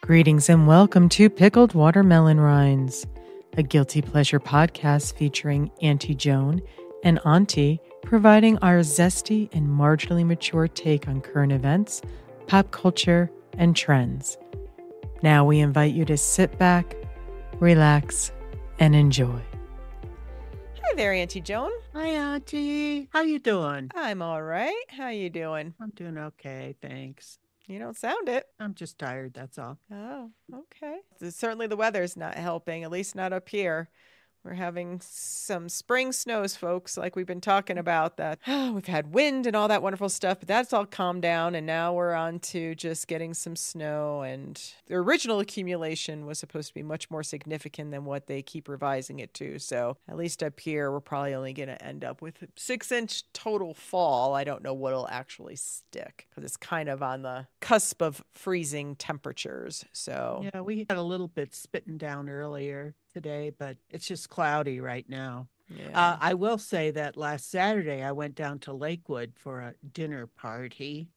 Greetings and welcome to Pickled Watermelon Rinds, a guilty pleasure podcast featuring Auntie Joan and Auntie providing our zesty and marginally mature take on current events, pop culture, and trends. Now we invite you to sit back, relax, and enjoy. Hi there, Auntie Joan. Hi, Auntie. How you doing? I'm all right. How you doing? I'm doing okay, thanks. You don't sound it. I'm just tired, that's all. Oh, okay. Certainly the weather's not helping, at least not up here. We're having some spring snows, folks, like we've been talking about. That we've had wind and all that wonderful stuff, but that's all calmed down, and now we're on to just getting some snow. And the original accumulation was supposed to be much more significant than what they keep revising it to. So at least up here, we're probably only going to end up with 6-inch total fall. I don't know what'll actually stick because it's kind of on the cusp of freezing temperatures. So yeah, we had a little bit spitting down earlier today, but it's just cloudy right now. Yeah. I will say that last Saturday I went down to Lakewood for a dinner party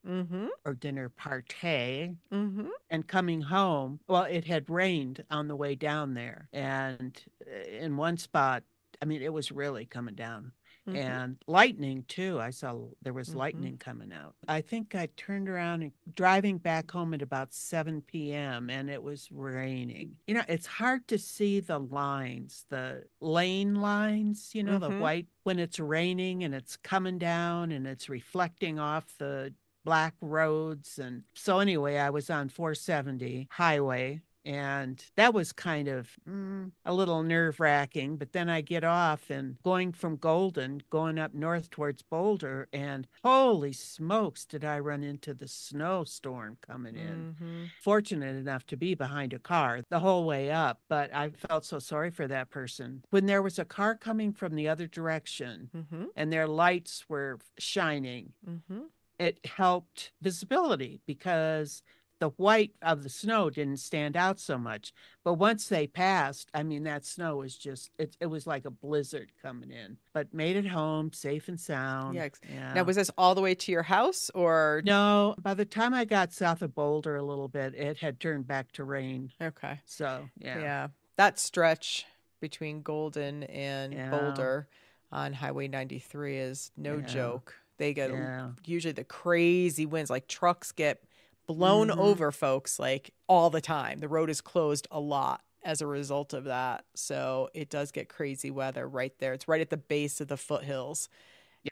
or dinner party. And coming home, well, it had rained on the way down there. And in one spot, I mean, it was really coming down. And lightning too. I saw there was lightning coming out. I think I turned around and driving back home at about 7 p.m. and it was raining. You know, it's hard to see the lines, the lane lines, you know, the white when it's raining and it's coming down and it's reflecting off the black roads. And so anyway, I was on 470 highway. And that was kind of a little nerve-wracking. But then I get off and going from Golden, going up north towards Boulder, and holy smokes, did I run into the snowstorm coming in. Fortunate enough to be behind a car the whole way up, but I felt so sorry for that person. When there was a car coming from the other direction and their lights were shining, it helped visibility because the white of the snow didn't stand out so much. But once they passed, I mean, that snow was just, it was like a blizzard coming in. But made it home safe and sound. Yeah. Now, was this all the way to your house or? No, by the time I got south of Boulder a little bit, it had turned back to rain. Okay. So, yeah. Yeah. That stretch between Golden and Boulder on Highway 93 is no joke. They get usually the crazy winds, like trucks get blown over, folks, like all the time. The road is closed a lot as a result of that. So it does get crazy weather right there. It's right at the base of the foothills.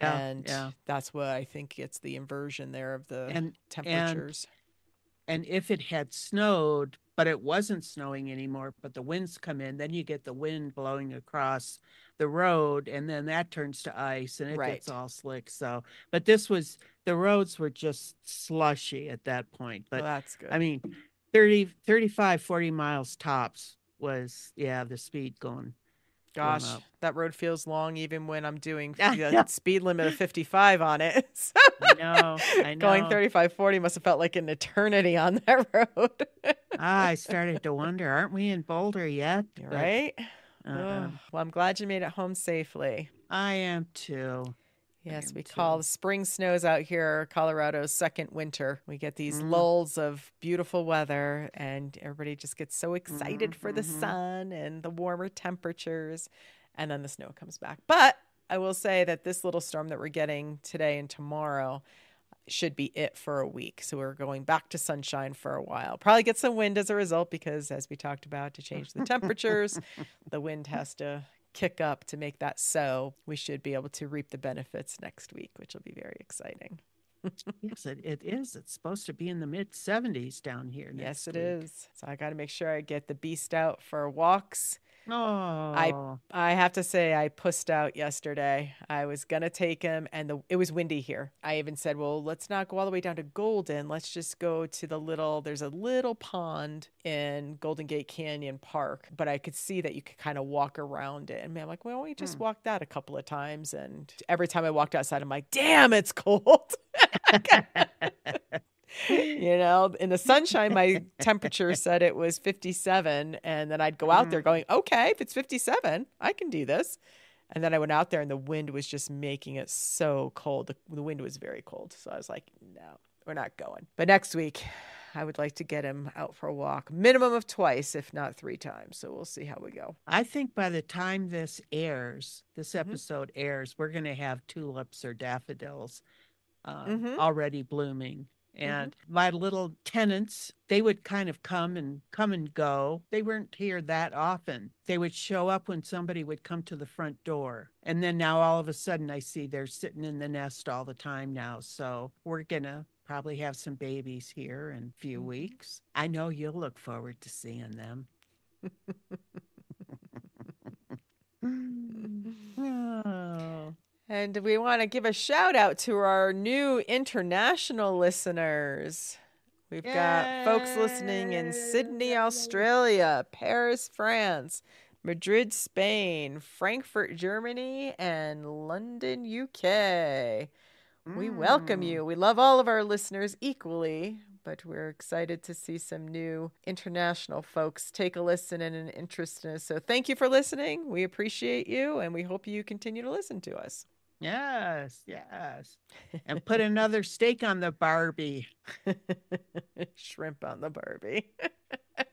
And that's what I think it's the inversion there of the temperatures. And if it had snowed, but it wasn't snowing anymore, but the winds come in, then you get the wind blowing across the road, and then that turns to ice, and it gets all slick. So, but the roads were just slushy at that point. But that's good. I mean, 35, 40 miles tops was, the speed going. Gosh, that road feels long even when I'm doing the speed limit of 55 on it. So I know. Going 35, 40 must have felt like an eternity on that road. I started to wonder, aren't we in Boulder yet? Right? Well, I'm glad you made it home safely. I am too. Yes, we call the spring snows out here Colorado's second winter. We get these lulls of beautiful weather, and everybody just gets so excited for the sun and the warmer temperatures, and then the snow comes back. But I will say that this little storm that we're getting today and tomorrow should be it for a week. So we're going back to sunshine for a while. Probably get some wind as a result because, as we talked about, to change the temperatures, the wind has to kick up to make that so. We should be able to reap the benefits next week, which will be very exciting. Yes, it is. It's supposed to be in the mid 70s down here. Yes, it is. So I got to make sure I get the beast out for walks. Oh, I have to say I pussed out yesterday. I was going to take him, and it was windy here. I even said, well, let's not go all the way down to Golden. Let's just go to there's a little pond in Golden Gate Canyon Park, but I could see that you could kind of walk around it. And I'm like, well, why don't we just walk that a couple of times? And every time I walked outside, I'm like, damn, it's cold. You know, in the sunshine, my temperature said it was 57. And then I'd go out there going, okay, if it's 57, I can do this. And then I went out there and the wind was just making it so cold. The wind was very cold. So I was like, no, we're not going. But next week, I would like to get him out for a walk, minimum of twice, if not 3 times. So we'll see how we go. I think by the time this episode airs, we're going to have tulips or daffodils already blooming. And my little tenants, they would kind of come and go. They weren't here that often. They would show up when somebody would come to the front door. And then now all of a sudden I see they're sitting in the nest all the time now. So we're going to probably have some babies here in a few weeks. I know you'll look forward to seeing them. Oh. And we want to give a shout out to our new international listeners. We've got folks listening in Sydney, Australia, Paris, France, Madrid, Spain, Frankfurt, Germany, and London, UK. We welcome you. We love all of our listeners equally, but we're excited to see some new international folks take a listen and an interest in us. So thank you for listening. We appreciate you, and we hope you continue to listen to us. Yes. And put another steak on the Barbie. Shrimp on the Barbie.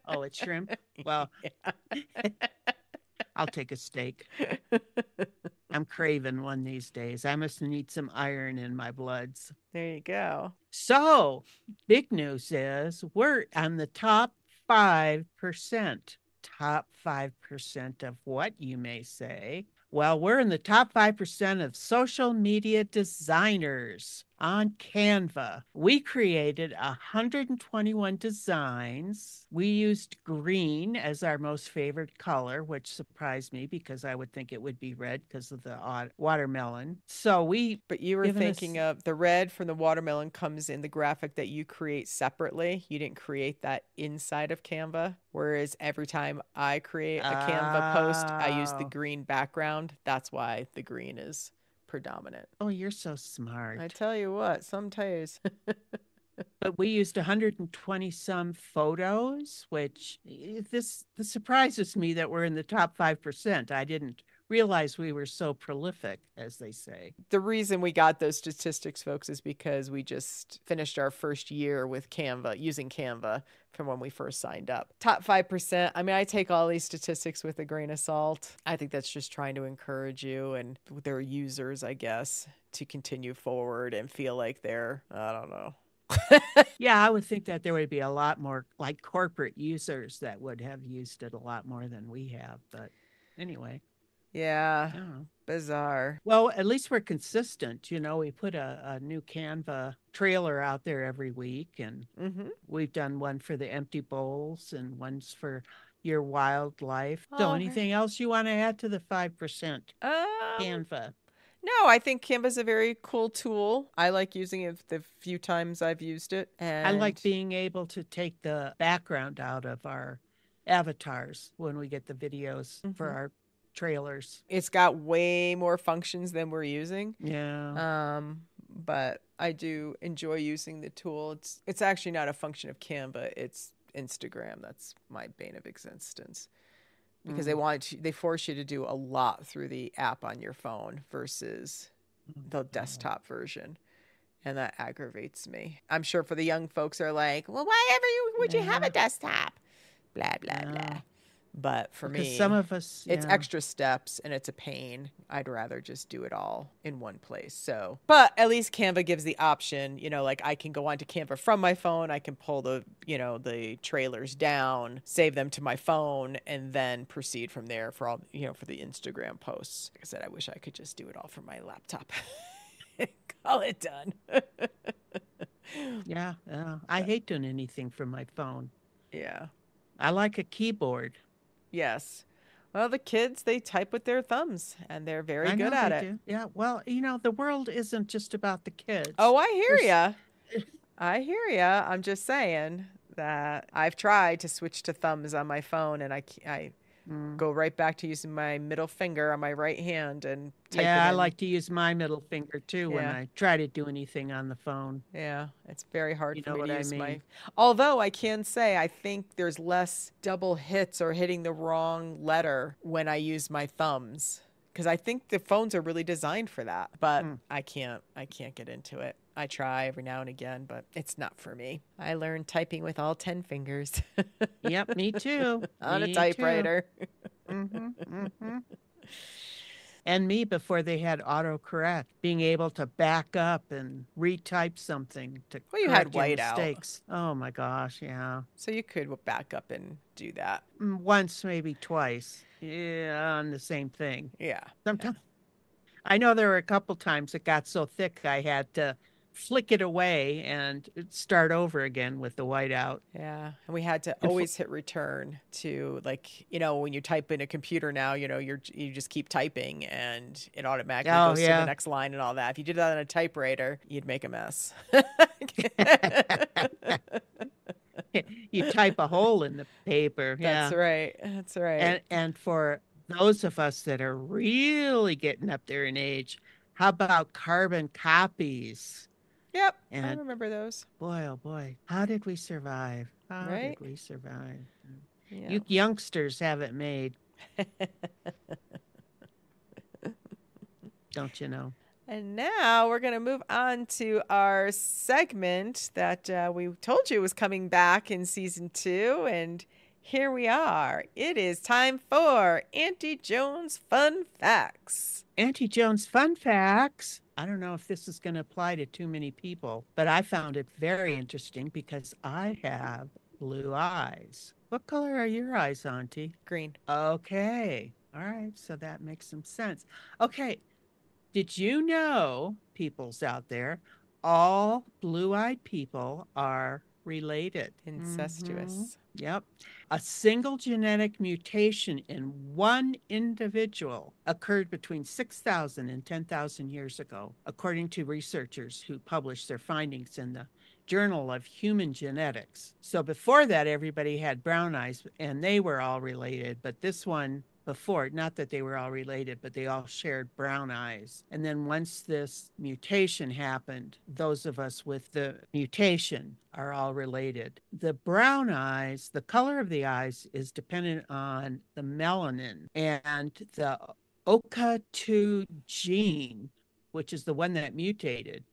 Oh, it's shrimp? Well, I'll take a steak. I'm craving one these days. I must need some iron in my bloods. There you go. So, big news is we're on the top 5%. Top 5% of what, you may say? Well, we're in the top 5% of social media designers on Canva. We created 121 designs. We used green as our most favorite color, which surprised me because I would think it would be red because of the watermelon. But you were thinking of the red from the watermelon comes in the graphic that you create separately. You didn't create that inside of Canva. Whereas every time I create a Canva post, I use the green background. That's why the green is predominant. Oh, you're so smart. I tell you what, sometimes. But we used 120 some photos, which this surprises me that we're in the top 5%. I didn't realize we were so prolific, as they say. The reason we got those statistics, folks, is because we just finished our first year with Canva, using Canva from when we first signed up. Top 5%. I mean, I take all these statistics with a grain of salt. I think that's just trying to encourage you and their users, I guess, to continue forward and feel like they're, I don't know. Yeah, I would think that there would be a lot more like corporate users that would have used it a lot more than we have. But anyway. Yeah, bizarre. Well, at least we're consistent. You know, we put a new Canva trailer out there every week, and we've done one for the empty bowls and one's for your wildlife. So anything else you want to add to the 5%? Canva. No, I think Canva's a very cool tool. I like using it the few times I've used it. And I like being able to take the background out of our avatars when we get the videos for our trailers. It's got way more functions than we're using. Yeah. But I do enjoy using the tool. It's actually not a function of Canva. It's Instagram. That's my bane of existence. Because they force you to do a lot through the app on your phone versus the desktop version. And that aggravates me. I'm sure for the young folks are like, well, would you have a desktop? Blah, blah, blah. But for me, some of us, it's extra steps and it's a pain. I'd rather just do it all in one place. So, but at least Canva gives the option, you know, like I can go onto Canva from my phone. I can pull the trailers down, save them to my phone, and then proceed from there for all, for the Instagram posts. Like I said, I wish I could just do it all from my laptop. Call it done. Yeah. I hate doing anything from my phone. Yeah. I like a keyboard. Yes. Well, the kids, they type with their thumbs, and they're very good at it. Do. Yeah. Well, the world isn't just about the kids. Oh, I hear ya. I hear ya. I'm just saying that I've tried to switch to thumbs on my phone, and I go right back to using my middle finger on my right hand and type it in. I like to use my middle finger too when I try to do anything on the phone. Yeah, it's very hard for me to use my... Although I can say I think there's less double hits or hitting the wrong letter when I use my thumbs. Because I think the phones are really designed for that. But I can't get into it. I try every now and again, but it's not for me. I learned typing with all 10 fingers Yep, me too. on a Me too. typewriter. Mm-hmm, mm-hmm. And me before they had autocorrect, being able to back up and retype something to Well, you had correct your whiteout, mistakes. Oh my gosh, yeah. so you could back up and do that. Once, maybe twice. Yeah, on the same thing. Yeah. Sometimes I know there were a couple times it got so thick I had to flick it away and start over again with the whiteout. Yeah. And we had to And always hit return to, like, when you type in a computer now, you just keep typing and it automatically oh goes to the yeah. next line and all that. If you did that on a typewriter, you'd make a mess. You type a hole in the paper. That's Yeah. right. That's right. And for those of us that are really getting up there in age, how about carbon copies? Yep. I And remember those. boy, oh boy, how did we survive? How Right? did we survive? Yeah. You youngsters have it made, don't you know? And now we're going to move on to our segment that we told you was coming back in season 2. And here we are. It is time for Auntie Joan's Fun Facts. Auntie Joan's fun facts. I don't know if this is going to apply to too many people, but I found it very interesting because I have blue eyes. What color are your eyes, Auntie? Green. Okay. All right. So that makes some sense. Okay. Did you know, peoples out there, all blue-eyed people are related? Incestuous. Yep. A single genetic mutation in one individual occurred between 6,000 and 10,000 years ago, according to researchers who published their findings in the Journal of Human Genetics. So before that, everybody had brown eyes and they were all related, but this one before, not that they were all related, but they all shared brown eyes. And then once this mutation happened, those of us with the mutation are all related. The brown eyes, the color of the eyes is dependent on the melanin, and the OCA2 gene, which is the one that mutated,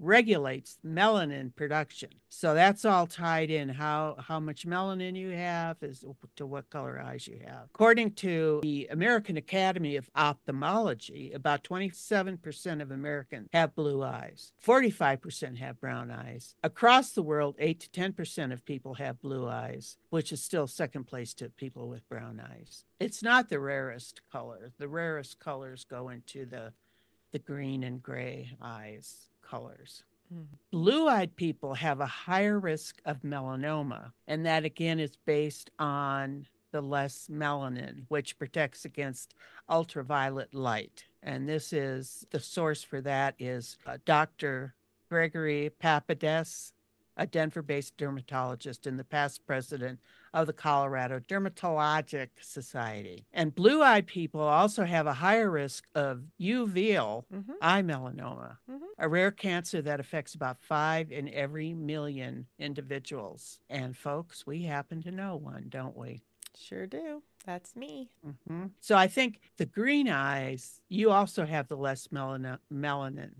regulates melanin production. So that's all tied in. How much melanin you have is to what color eyes you have. According to the American Academy of Ophthalmology, about 27% of Americans have blue eyes. 45% have brown eyes. Across the world, 8 to 10% of people have blue eyes, which is still second place to people with brown eyes. It's not the rarest color. The rarest colors go into the green and gray eyes colors. Blue-eyed people have a higher risk of melanoma, and that again is based on the less melanin, which protects against ultraviolet light. And this is the source for that is Dr. Gregory Papadez, a Denver-based dermatologist and the past president of the Colorado Dermatologic Society. And blue-eyed people also have a higher risk of uveal eye melanoma, a rare cancer that affects about 5 in every million individuals. And folks, we happen to know one, don't we? Sure do. That's me. So I think the green eyes, you also have the less melanin.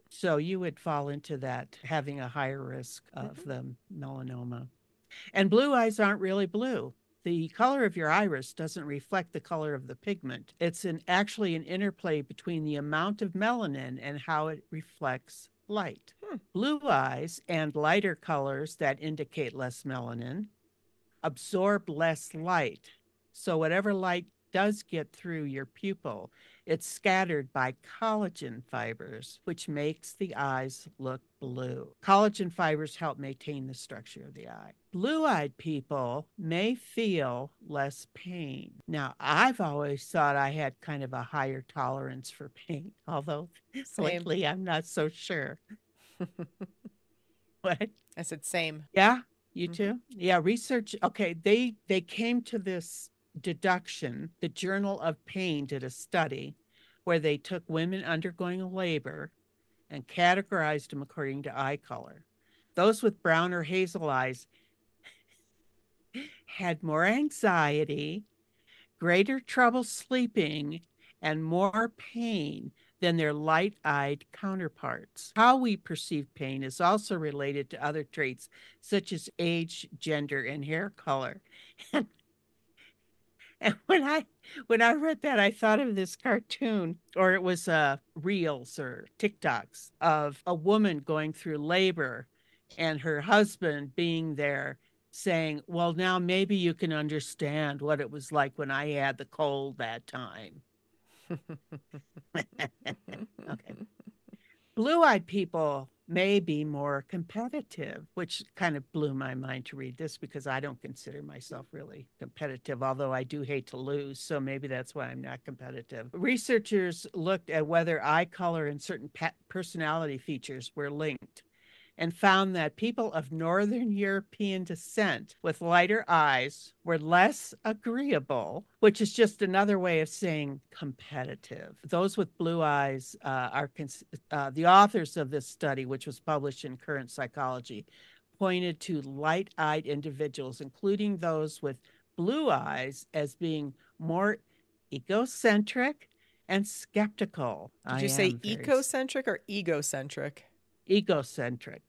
So you would fall into that, having a higher risk of the melanoma. And blue eyes aren't really blue. The color of your iris doesn't reflect the color of the pigment. It's actually an interplay between the amount of melanin and how it reflects light. Blue eyes and lighter colors that indicate less melanin absorb less light. So whatever light does get through your pupil, it's scattered by collagen fibers, which makes the eyes look blue. Collagen fibers help maintain the structure of the eye. Blue-eyed people may feel less pain. Now, I've always thought I had kind of a higher tolerance for pain, although lately I'm not so sure. What? I said same. Yeah, you too? Yeah, research. Okay, they came to this deduction. The Journal of Pain did a study where they took women undergoing labor and categorized them according to eye color. Those with brown or hazel eyes had more anxiety, greater trouble sleeping, and more pain than their light-eyed counterparts. How we perceive pain is also related to other traits such as age, gender, and hair color. And, and when I read that, I thought of this cartoon, or it was reels or TikToks of a woman going through labor and her husband being there saying, well, now maybe you can understand what it was like when I had the cold that time. Okay. Blue-eyed people may be more competitive, which kind of blew my mind to read this because I don't consider myself really competitive, although I do hate to lose. So maybe that's why I'm not competitive. Researchers looked at whether eye color and certain personality features were linked, and found that people of Northern European descent with lighter eyes were less agreeable, which is just another way of saying competitive. Those with blue eyes are the authors of this study, which was published in Current Psychology, pointed to light-eyed individuals, including those with blue eyes, as being more egocentric and skeptical. Did you say ecocentric or egocentric? Egocentric.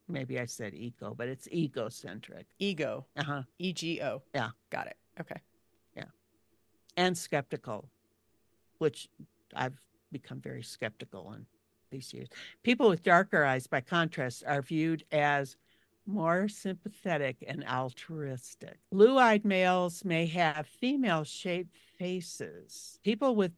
Maybe I said eco, but it's egocentric. Ego. EGO. Yeah. Got it. Okay. Yeah. And skeptical, which I've become very skeptical in these years. People with darker eyes, by contrast, are viewed as more sympathetic and altruistic. Blue-eyed males may have female-shaped faces. People with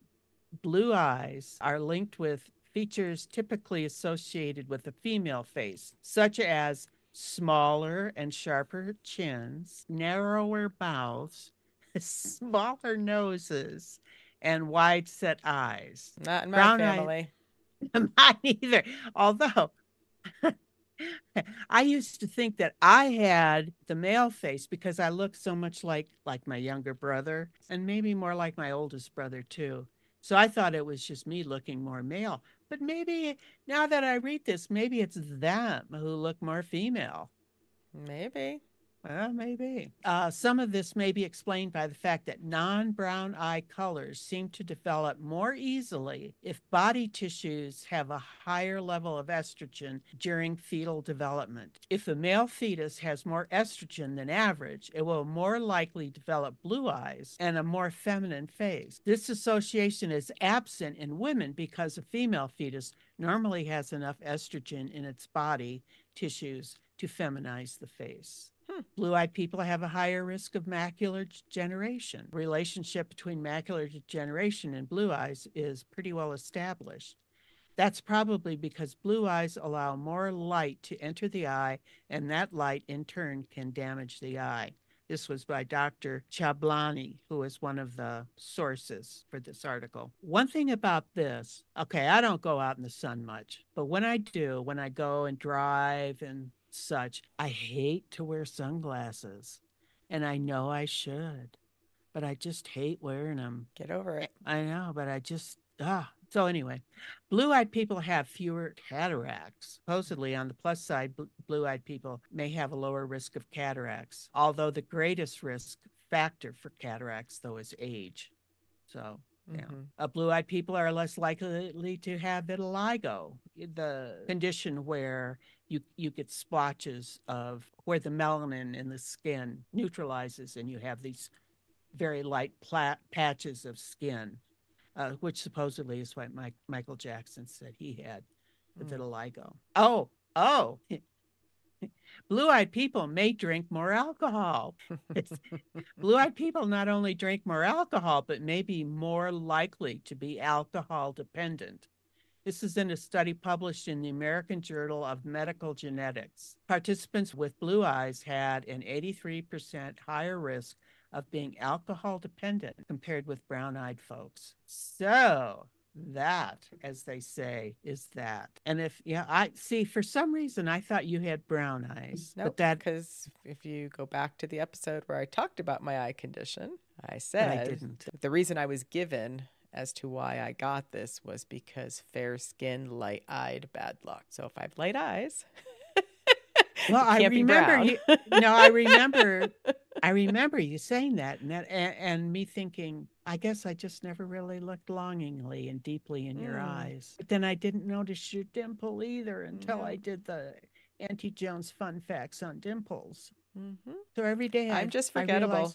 blue eyes are linked with features typically associated with the female face, such as smaller and sharper chins, narrower mouths, smaller noses, and wide-set eyes. Not in my family. Mine either. Although I used to think that I had the male face because I looked so much like my younger brother, and maybe more like my oldest brother too. So I thought it was just me looking more male. But maybe now that I read this, maybe it's them who look more female. Maybe. Well, maybe. Some of this may be explained by the fact that non-brown eye colors seem to develop more easily if body tissues have a higher level of estrogen during fetal development. If a male fetus has more estrogen than average, it will more likely develop blue eyes and a more feminine face. This association is absent in women because a female fetus normally has enough estrogen in its body tissues to feminize the face. Blue-eyed people have a higher risk of macular degeneration. The relationship between macular degeneration and blue eyes is pretty well established. That's probably because blue eyes allow more light to enter the eye, and that light in turn can damage the eye. This was by Dr. Chablani, who is one of the sources for this article. One thing about this, okay, I don't go out in the sun much, but when I do, when I go and drive and such, I hate to wear sunglasses, and I know I should, but I just hate wearing them. Get over it. I know, but I just so anyway, blue-eyed people have fewer cataracts. Supposedly, on the plus side, blue-eyed people may have a lower risk of cataracts, although the greatest risk factor for cataracts, though, is age. So yeah. Blue-eyed people are less likely to have vitiligo, the condition where you get splotches of where the melanin in the skin neutralizes and you have these very light patches of skin, which supposedly is what Michael Jackson said he had, the vitiligo. Oh, blue-eyed people may drink more alcohol. Blue-eyed people not only drink more alcohol, but may be more likely to be alcohol dependent. This is in a study published in the American Journal of Medical Genetics. Participants with blue eyes had an 83% higher risk of being alcohol dependent compared with brown-eyed folks. So that, as they say, is that. And I see, for some reason, I thought you had brown eyes. Nope, because if you go back to the episode where I talked about my eye condition, I said I didn't. The reason I was given as to why I got this was because fair skin, light-eyed, bad luck. So if I have light eyes, well, I remember I remember you saying that and me thinking, I guess I just never really looked longingly and deeply in your eyes. But then I didn't notice your dimple either until I did the Auntie Joan's fun facts on dimples. Mm-hmm. So every day I'm just forgettable.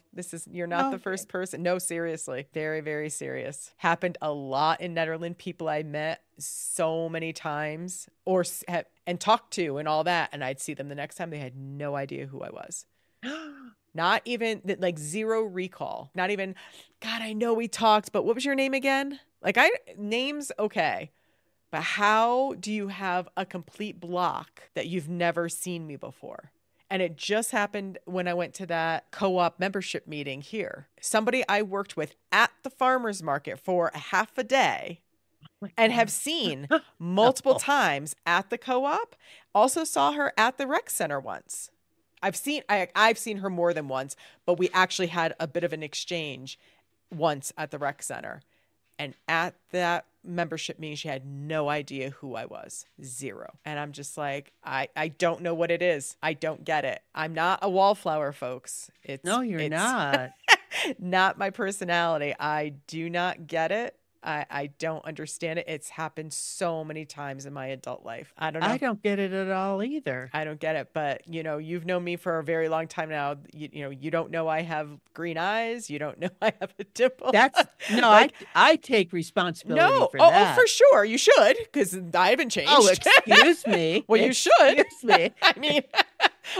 You're not the first person. No, seriously. Very, very serious. Happened a lot in Netherlands. People I met so many times and talked to and all that. And I'd see them the next time. They had no idea who I was. Not even like zero recall. Not even, God, I know we talked, but what was your name again? Like names, okay. But how do you have a complete block that you've never seen me before? And it just happened when I went to that co-op membership meeting here. Somebody I worked with at the farmer's market for a half a day and have seen multiple times at the co-op. Also saw her at the rec center once. I've seen her more than once, but we actually had a bit of an exchange once at the rec center. And at that membership meeting, she had no idea who I was. Zero. And I'm just like, I don't know what it is. I don't get it. I'm not a wallflower, folks. No, you're not. Not my personality. I do not get it. I don't understand it. It's happened so many times in my adult life. I don't know. I don't get it at all either. I don't get it. But, you've known me for a very long time now. You don't know I have green eyes. You don't know I have a dimple. I take responsibility for that. Oh, for sure. You should, because I haven't changed. Oh, excuse me. Well, you should. Excuse me. I mean,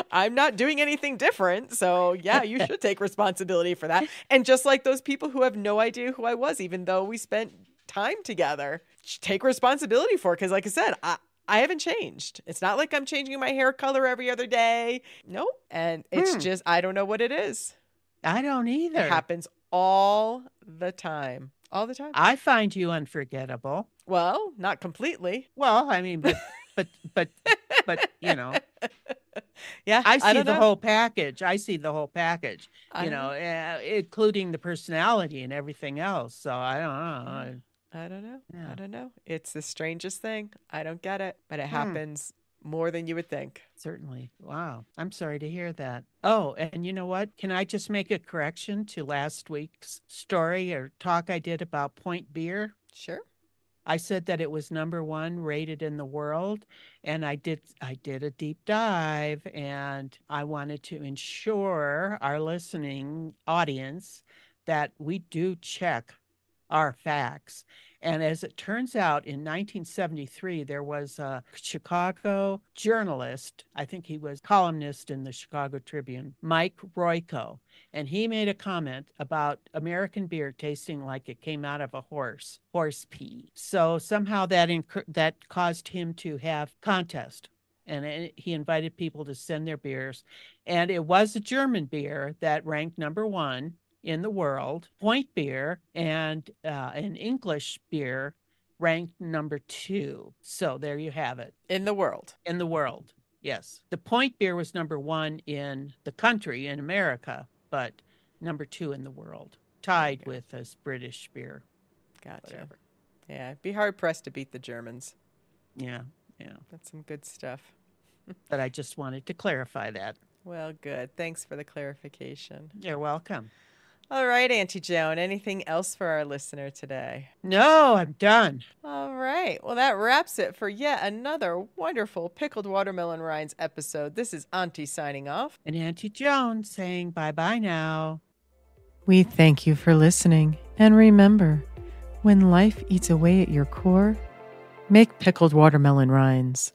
I'm not doing anything different. So, yeah, you should take responsibility for that. And just like those people who have no idea who I was, even though we spent time together, take responsibility for it. Because like I said, I haven't changed. It's not like I'm changing my hair color every other day. Nope. And it's just, I don't know what it is. I don't either. It happens all the time. All the time. I find you unforgettable. Well, not completely. Well, I mean, but Yeah, I see the whole package. Including the personality and everything else. So I don't know. I don't know. Yeah. I don't know. It's the strangest thing. I don't get it, but it happens more than you would think. Certainly. Wow. I'm sorry to hear that. Oh, and you know what? Can I just make a correction to last week's story or talk I did about Point Beer? Sure. I said that it was #1 rated in the world, and I did a deep dive, and I wanted to ensure our listening audience that we do check our facts. And as it turns out, in 1973, there was a Chicago journalist, I think he was columnist in the Chicago Tribune, Mike Royko, and he made a comment about American beer tasting like it came out of a horse pee. So somehow that caused him to have contest. And he invited people to send their beers. And it was a German beer that ranked #1 in the world. Point beer and an English beer ranked #2. So there you have it. In the world. In the world, yes. The Point beer was #1 in the country, in America, but #2 in the world. Tied with this British beer. Gotcha. Whatever. Yeah, it'd be hard-pressed to beat the Germans. Yeah. That's some good stuff. But I just wanted to clarify that. Well, good. Thanks for the clarification. You're welcome. All right, Auntie Joan, anything else for our listener today? No, I'm done. All right. Well, that wraps it for yet another wonderful Pickled Watermelon Rinds episode. This is Auntie signing off. And Auntie Joan saying bye-bye now. We thank you for listening. And remember, when life eats away at your core, make pickled watermelon rinds.